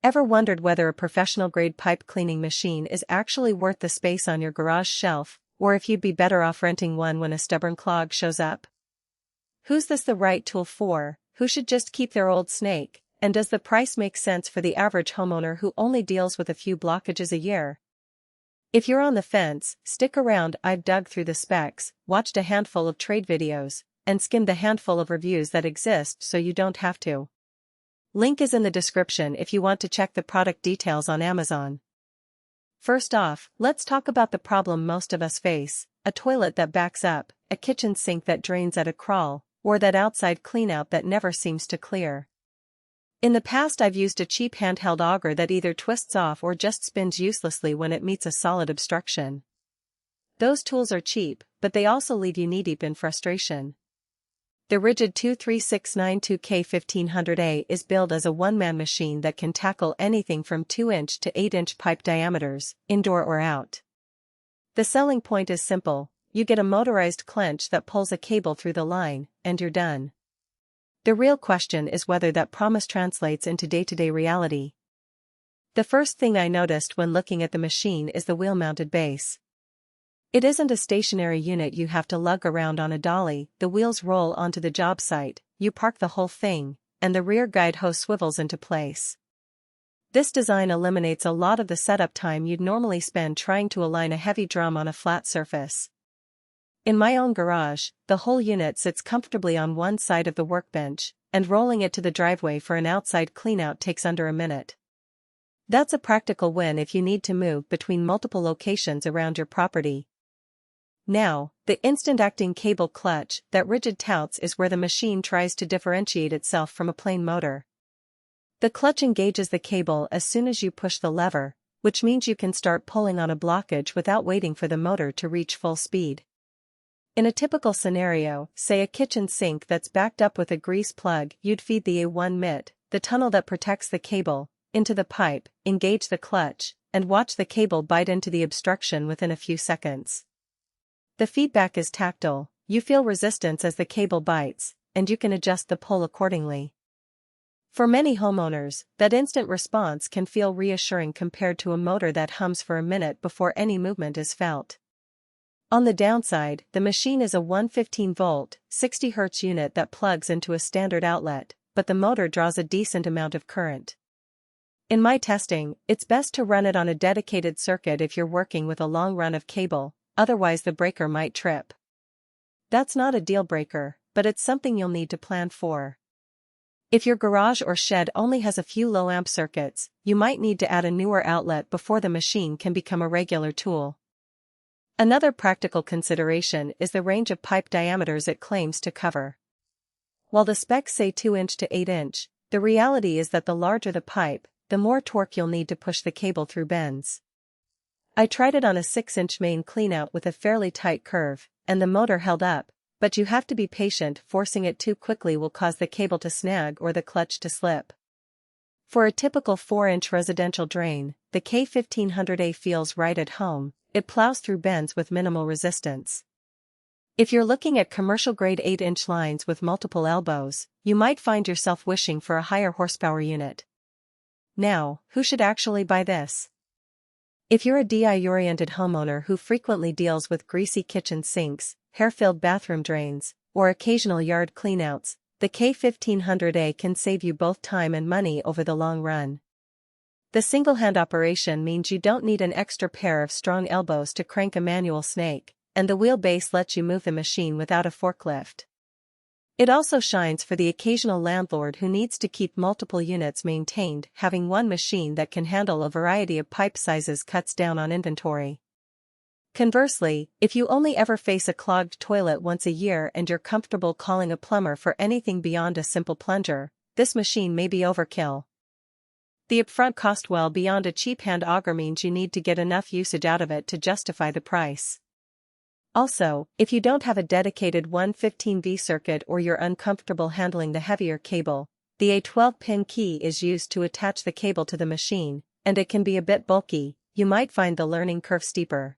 Ever wondered whether a professional-grade pipe cleaning machine is actually worth the space on your garage shelf, or if you'd be better off renting one when a stubborn clog shows up? Who's this the right tool for? Who should just keep their old snake? And does the price make sense for the average homeowner who only deals with a few blockages a year? If you're on the fence, stick around. I've dug through the specs, watched a handful of trade videos, and skimmed the handful of reviews that exist so you don't have to. Link is in the description if you want to check the product details on Amazon. First off, let's talk about the problem most of us face: a toilet that backs up, a kitchen sink that drains at a crawl, or that outside cleanout that never seems to clear. In the past, I've used a cheap handheld auger that either twists off or just spins uselessly when it meets a solid obstruction. Those tools are cheap, but they also leave you knee-deep in frustration. The RIDGID 23692K1500A is billed as a one-man machine that can tackle anything from 2-inch to 8-inch pipe diameters, indoor or out. The selling point is simple: you get a motorized clench that pulls a cable through the line, and you're done. The real question is whether that promise translates into day-to-day reality. The first thing I noticed when looking at the machine is the wheel-mounted base. It isn't a stationary unit you have to lug around on a dolly. The wheels roll onto the job site, you park the whole thing, and the rear guide hose swivels into place. This design eliminates a lot of the setup time you'd normally spend trying to align a heavy drum on a flat surface. In my own garage, the whole unit sits comfortably on one side of the workbench, and rolling it to the driveway for an outside cleanout takes under a minute. That's a practical win if you need to move between multiple locations around your property. Now, the instant-acting cable clutch that RIDGID touts is where the machine tries to differentiate itself from a plain motor. The clutch engages the cable as soon as you push the lever, which means you can start pulling on a blockage without waiting for the motor to reach full speed. In a typical scenario, say a kitchen sink that's backed up with a grease plug, you'd feed the A1 Mitt, the tunnel that protects the cable, into the pipe, engage the clutch, and watch the cable bite into the obstruction within a few seconds. The feedback is tactile: you feel resistance as the cable bites, and you can adjust the pull accordingly. For many homeowners, that instant response can feel reassuring compared to a motor that hums for a minute before any movement is felt. On the downside, the machine is a 115-volt, 60 Hz unit that plugs into a standard outlet, but the motor draws a decent amount of current. In my testing, it's best to run it on a dedicated circuit if you're working with a long run of cable, otherwise the breaker might trip. That's not a deal breaker, but it's something you'll need to plan for. If your garage or shed only has a few low-amp circuits, you might need to add a newer outlet before the machine can become a regular tool. Another practical consideration is the range of pipe diameters it claims to cover. While the specs say 2-inch to 8-inch, the reality is that the larger the pipe, the more torque you'll need to push the cable through bends. I tried it on a 6-inch main cleanout with a fairly tight curve, and the motor held up, but you have to be patient. Forcing it too quickly will cause the cable to snag or the clutch to slip. For a typical 4-inch residential drain, the K1500A feels right at home. It plows through bends with minimal resistance. If you're looking at commercial-grade 8-inch lines with multiple elbows, you might find yourself wishing for a higher horsepower unit. Now, who should actually buy this? If you're a DIY-oriented homeowner who frequently deals with greasy kitchen sinks, hair-filled bathroom drains, or occasional yard cleanouts, the K1500A can save you both time and money over the long run. The single-hand operation means you don't need an extra pair of strong elbows to crank a manual snake, and the wheelbase lets you move the machine without a forklift. It also shines for the occasional landlord who needs to keep multiple units maintained. Having one machine that can handle a variety of pipe sizes cuts down on inventory. Conversely, if you only ever face a clogged toilet once a year and you're comfortable calling a plumber for anything beyond a simple plunger, this machine may be overkill. The upfront cost well beyond a cheap hand auger means you need to get enough usage out of it to justify the price. Also, if you don't have a dedicated 115V circuit or you're uncomfortable handling the heavier cable, the A12-pin key is used to attach the cable to the machine, and it can be a bit bulky. You might find the learning curve steeper.